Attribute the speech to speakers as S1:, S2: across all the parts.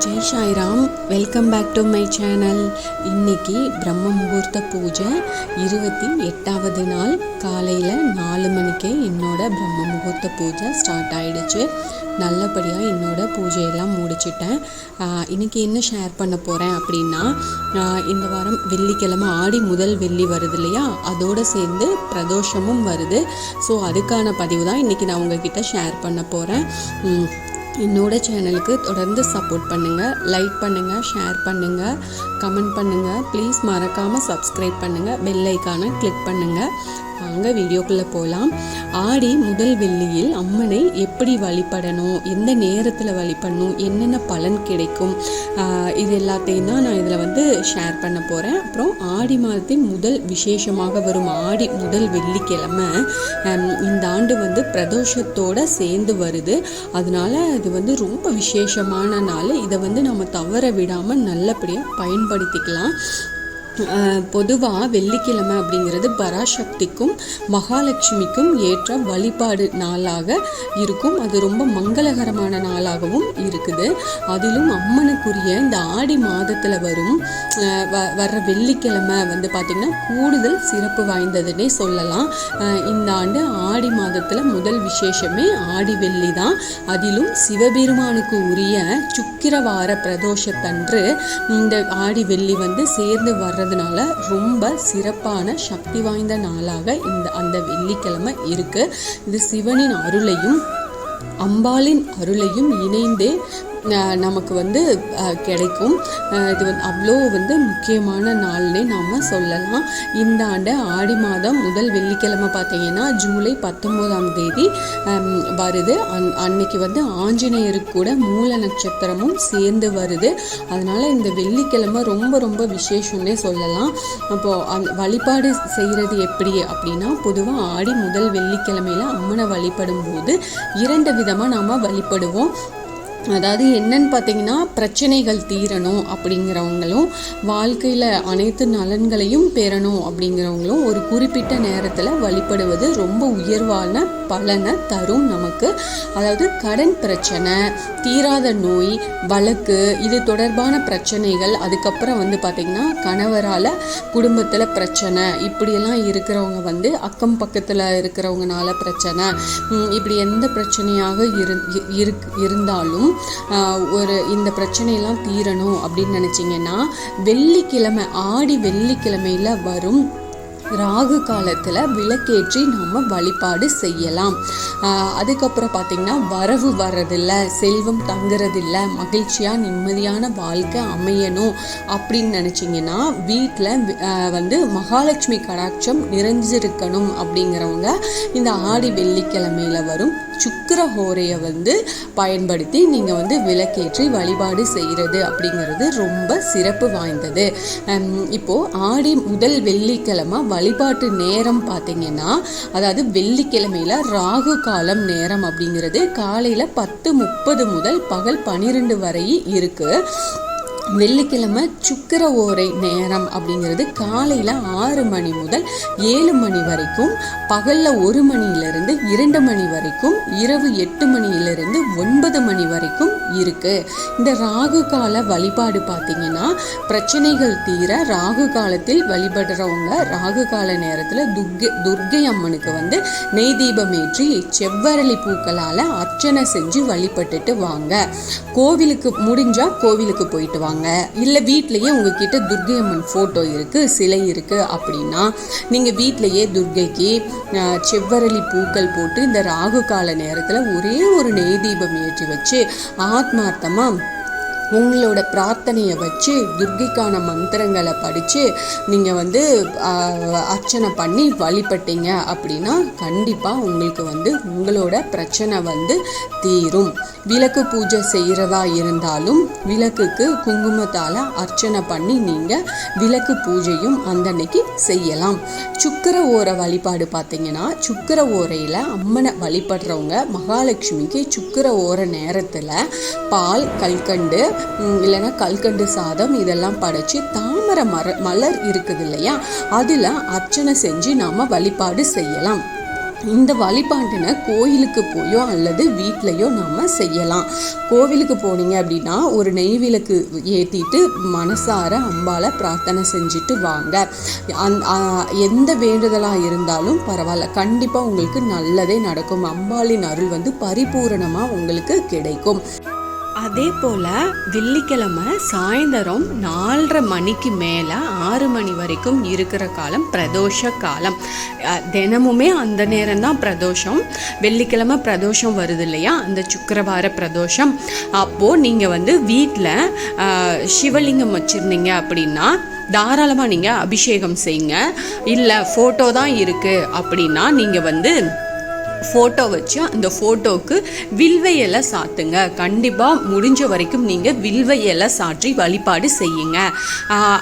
S1: Jai Sairam. Welcome back to my channel. இன்னைக்கு பிரம்ம முகூர்த்த பூஜை 28வது நாள் காலையில் 4 மணிக்கே என்னோட பிரம்ம முகூர்த்த பூஜை ஸ்டார்ட் ஆகிடுச்சு. நல்லபடியாக என்னோட பூஜையெல்லாம் முடிச்சிட்டேன். இன்றைக்கி என்ன ஷேர் பண்ண போகிறேன் அப்படின்னா, இந்த வாரம் வெள்ளிக்கிழமை ஆடி முதல் வெள்ளி வருது இல்லையா, அதோடு சேர்ந்து பிரதோஷமும் வருது. ஸோ அதுக்கான பதிவு தான் இன்றைக்கி நான் உங்ககிட்ட ஷேர் பண்ண போகிறேன். என்னோட சேனலுக்கு தொடர்ந்து சப்போர்ட் பண்ணுங்கள், லைக் பண்ணுங்கள், ஷேர் பண்ணுங்கள், கமெண்ட் பண்ணுங்கள். ப்ளீஸ் மறக்காமல் சப்ஸ்கிரைப் பண்ணுங்கள், பெல் ஐக்கானை கிளிக் பண்ணுங்கள். வாங்க வீடியோக்குள்ளே போகலாம். ஆடி முதல் வெள்ளியில் அம்மனை எப்படி வழிபடணும், எந்த நேரத்தில் வழிபடணும், என்னென்ன பலன் கிடைக்கும், இது எல்லாத்தையும் தான் நான் இதில் ஷேர் பண்ண போகிறேன். அப்புறம் ஆடி மாதத்தின் முதல் விசேஷமாக வரும் ஆடி முதல் வெள்ளிக்கிழமை இந்த ஆண்டு பிரதோஷத்தோடு சேர்ந்து வருது. அதனால இது ரொம்ப விசேஷமான நாள். இதை நம்ம தவற விடாமல் நல்லபடியாக பயன்படுத்திக்கலாம். பொதுவாக வெள்ளிக்கிழமை அப்படிங்கிறது பராசக்திக்கும் மகாலட்சுமிக்கும் ஏற்ற வழிபாடு நாளாக இருக்கும். அது ரொம்ப மங்களகரமான நாளாகவும் இருக்குது. அதிலும் அம்மனுக்குரிய இந்த ஆடி மாதத்தில் வர்ற வெள்ளிக்கிழமை பார்த்திங்கன்னா கூடுதல் சிறப்பு வாய்ந்ததுன்னே சொல்லலாம். இந்த ஆண்டு ஆடி மாதத்தில் முதல் விசேஷமே ஆடி வெள்ளி தான். அதிலும் சிவபெருமானுக்கு உரிய சுக்கிரவார பிரதோஷத்தன்று இந்த ஆடி வெள்ளி சேர்ந்து வர்றதுனால ரொம்ப சிறப்பான சக்தி வாய்ந்த நாளாக அந்த வெள்ளிக்கிழமை இருக்கு. இது சிவனின் அருளையும் அம்பாளின் அருளையும் இணைந்தே நமக்கு கிடைக்கும். இது அவ்வளோ முக்கியமான நாள்னே நாம் சொல்லலாம். இந்த ஆண்டு ஆடி மாதம் முதல் வெள்ளிக்கிழமை பார்த்திங்கன்னா ஜூலை 19ஆம் தேதி வருது. அன்னைக்கு ஆஞ்சநேயருக்கு கூட மூல நட்சத்திரமும் சேர்ந்து வருது. அதனால் இந்த வெள்ளிக்கிழமை ரொம்ப ரொம்ப விசேஷம்னே சொல்லலாம். அப்போது வழிபாடு செய்கிறது எப்படி அப்படின்னா, பொதுவாக ஆடி முதல் வெள்ளிக்கிழமையில் அம்மனை வழிபடும் போது 2 விதமாக நாம் வழிபடுவோம். அதாவது என்னன்னு பார்த்தீங்கன்னா, பிரச்சனைகள் தீரணும் அப்படிங்கிறவங்களும் வாழ்க்கையில் அனைத்து நலன்களையும் பெறணும் அப்படிங்கிறவங்களும் ஒரு குறிப்பிட்ட நேரத்தில் வழிபடுவது ரொம்ப உயர்வான பலனை தரும் நமக்கு. அதாவது கடன் பிரச்சனை, தீராத நோய், வழக்கு, இது தொடர்பான பிரச்சனைகள், அதுக்கப்புறம் பார்த்திங்கன்னா கணவரால் குடும்பத்தில் பிரச்சனை, இப்படியெல்லாம் இருக்கிறவங்க அக்கம் பக்கத்தில் இருக்கிறவங்கனால பிரச்சனை, இப்படி எந்த பிரச்சனையாக இருந்தாலும் இந்த பிரச்சனையெல்லாம் தீரணும் அப்படின்னு நினச்சிங்கன்னா, வெள்ளிக்கிழமை ஆடி வெள்ளிக்கிழமையில் வரும் ராகு காலத்தில் விளக்கேற்றி நாம் வழிபாடு செய்யலாம். அதுக்கப்புறம் பார்த்திங்கன்னா வரவு வர்றதில்லை, செல்வம் தங்குறதில்லை, மகிழ்ச்சியாக நிம்மதியான வாழ்க்கை அமையணும் அப்படின்னு நினச்சிங்கன்னா, வீட்டில் மகாலட்சுமி கடாட்சம் நிறைஞ்சிருக்கணும் அப்படிங்கிறவங்க இந்த ஆடி வெள்ளிக்கிழமையில் வரும் சுக்கிர ஹோரையை பயன்படுத்தி நீங்கள் விளக்கேற்றி வழிபாடு செய்கிறது அப்படிங்கிறது ரொம்ப சிறப்பு வாய்ந்தது. இப்போது ஆடி முதல் வெள்ளிக்கிழமை வழிபாட்டு நேரம் பார்த்தீங்கன்னா, அதாவது வெள்ளிக்கிழமையில் ராகு காலம் நேரம் அப்படிங்கிறது காலையில் 10:30 முதல் பகல் 12 வரை இருக்குது. வெள்ளிக்கிழமை சுக்கிர ஓரை நேரம் அப்படிங்கிறது காலையில் 6 மணி முதல் 7 மணி வரைக்கும், பகலில் 1 மணியிலிருந்து 2 மணி வரைக்கும், இரவு 8 மணியிலிருந்து 9 மணி வரைக்கும் இருக்குது. இந்த ராகு கால வழிபாடு பார்த்திங்கன்னா, பிரச்சனைகள் தீர ராகு காலத்தில் வழிபடுறவங்க ராகு கால நேரத்தில் துர்க்கை அம்மனுக்கு நெய் தீபம் ஏற்றி செவ்வரளி பூக்களால் அர்ச்சனை செஞ்சு வழிபட்டுட்டு வாங்க. கோவிலுக்கு முடிஞ்சால் கோவிலுக்கு போயிட்டு வாங்க. இல்லை வீட்டிலையே உங்ககிட்ட துர்க்கை அம்மன் ஃபோட்டோ இருக்குது, சிலை இருக்குது அப்படின்னா நீங்கள் வீட்டிலையே துர்க்கைக்கு செவ்வரளி பூக்கள் போட்டு இந்த ராகு கால நேரத்தில் ஒரே ஒரு நெய் தீபம் ஏற்றி வச்சு ஆத்மார்த்தமாக உங்களோட பிரார்த்தனையை வச்சு துர்க்கைக்கான மந்திரங்களை படித்து நீங்கள் அர்ச்சனை பண்ணி வழிபட்டீங்க அப்படின்னா கண்டிப்பாக உங்களுக்கு உங்களோட பிரச்சனை தீரும். விளக்கு பூஜை செய்கிறதா இருந்தாலும் விளக்குக்கு குங்குமத்தால் அர்ச்சனை பண்ணி நீங்கள் விளக்கு பூஜையும் அந்தன்னைக்கு செய்யலாம். சுக்கிர ஓர வழிபாடு பார்த்தீங்கன்னா, சுக்கிர ஓரையில் அம்மனை வழிபடுறவங்க மகாலட்சுமிக்கு சுக்கிர ஓர நேரத்தில் பால், கல்கண்டு இல்லைன்னா கல்கண்டு சாதம் இதெல்லாம் படைச்சி தாமரை மலர் இருக்குது இல்லையா, அதில் அர்ச்சனை செஞ்சு நாம் வழிபாடு செய்யலாம். இந்த வழிபாட்டினை கோயிலுக்கு போயோ அல்லது வீட்லேயோ நாம் செய்யலாம். கோவிலுக்கு போனீங்க அப்படின்னா ஒரு நெய் விளக்கு ஏற்றிட்டு மனசார அம்பாளை பிரார்த்தனை செஞ்சுட்டு வாங்க. எந்த வேண்டுதலாக இருந்தாலும் பரவாயில்ல, கண்டிப்பாக உங்களுக்கு நல்லதே நடக்கும். அம்பாளின் அருள் பரிபூரணமாக உங்களுக்கு கிடைக்கும். அதே போல் வெள்ளிக்கிழமை சாயந்தரம் 4:30 மணிக்கு மேலே 6 மணி வரைக்கும் இருக்கிற காலம் பிரதோஷ காலம். தினமுமே அந்த நேரம்தான் பிரதோஷம். வெள்ளிக்கிழமை பிரதோஷம் வருது இல்லையா, அந்த சுக்கிரவார பிரதோஷம். அப்போது நீங்கள் வீட்டில் சிவலிங்கம் வச்சுருந்தீங்க அப்படின்னா தாராளமாக நீங்கள் அபிஷேகம் செய்யுங்க. இல்லை ஃபோட்டோ தான் இருக்குது அப்படின்னா நீங்கள் ஃபோட்டோ வச்சு அந்த ஃபோட்டோவுக்கு வில்வ இலை சாத்துங்க. கண்டிப்பாக முடிஞ்ச வரைக்கும் நீங்கள் வில்வ இலை சாற்றி வழிபாடு செய்யுங்க.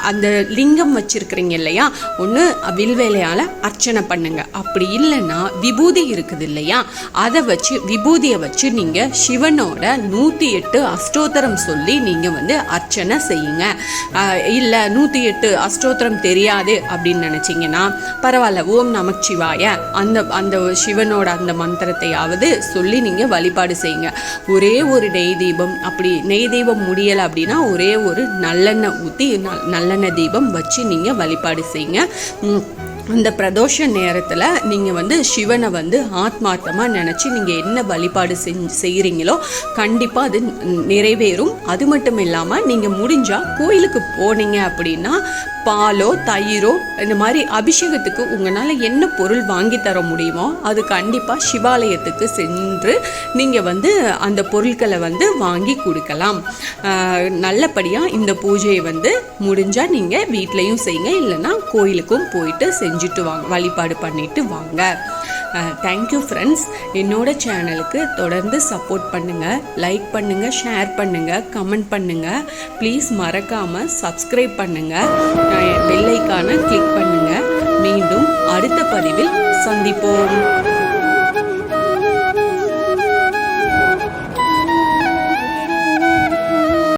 S1: அந்த லிங்கம் வச்சுருக்கிறீங்க இல்லையா, ஒன்று வில்வ இலையால் அர்ச்சனை பண்ணுங்க. அப்படி இல்லைன்னா விபூதி இருக்குது இல்லையா, அதை வச்சு விபூதியை வச்சு நீங்கள் சிவனோட 108 அஷ்டோத்திரம் சொல்லி நீங்கள் அர்ச்சனை செய்யுங்க. இல்லை 108 அஷ்டோத்திரம் தெரியாது அப்படின்னு நினச்சிங்கன்னா பரவாயில்ல, ஓம் நமச்சிவாய அந்த சிவனோட அந்த மந்திரத்தையாவது சொல்லி நீங்க வழிபாடு செய்யுங்க. ஒரே ஒரு நெய் தீபம், அப்படி நெய் தீபம் முடியலை அப்படின்னா ஒரே ஒரு நல்லெண்ணெய் ஊற்றி நல்லெண்ணெய் தீபம் வச்சு நீங்க வழிபாடு செய்யுங்க. அந்த பிரதோஷ நேரத்தில் நீங்கள் சிவனை ஆத்மார்த்தமாக நினச்சி நீங்கள் என்ன வழிபாடு செய்கிறீங்களோ கண்டிப்பாக அது நிறைவேறும். அது மட்டும் இல்லாமல் நீங்கள் முடிஞ்சால் கோயிலுக்கு போனீங்க அப்படின்னா பாலோ தயிரோ இந்த மாதிரி அபிஷேகத்துக்கு உங்களால் என்ன பொருள் வாங்கி தர முடியுமோ அது கண்டிப்பாக சிவாலயத்துக்கு சென்று நீங்கள் அந்த பொருட்களை வாங்கி கொடுக்கலாம். நல்லபடியாக இந்த பூஜையை முடிஞ்சால் நீங்கள் வீட்லேயும் செய்யுங்க, இல்லைன்னா கோயிலுக்கும் போயிட்டு செஞ்சுட்டு வாங்க, வழிபாடு பண்ணிட்டு வாங்க. Thank you friends. என்னோட சேனலுக்கு தொடர்ந்து சப்போர்ட் பண்ணுங்கள், லைக் பண்ணுங்கள், ஷேர் பண்ணுங்கள், கமெண்ட் பண்ணுங்கள். ப்ளீஸ் மறக்காமல் சப்ஸ்கிரைப் பண்ணுங்கள், பெல் ஐகானை கிளிக் பண்ணுங்கள். மீண்டும் அடுத்த பதிவில் சந்திப்போம்.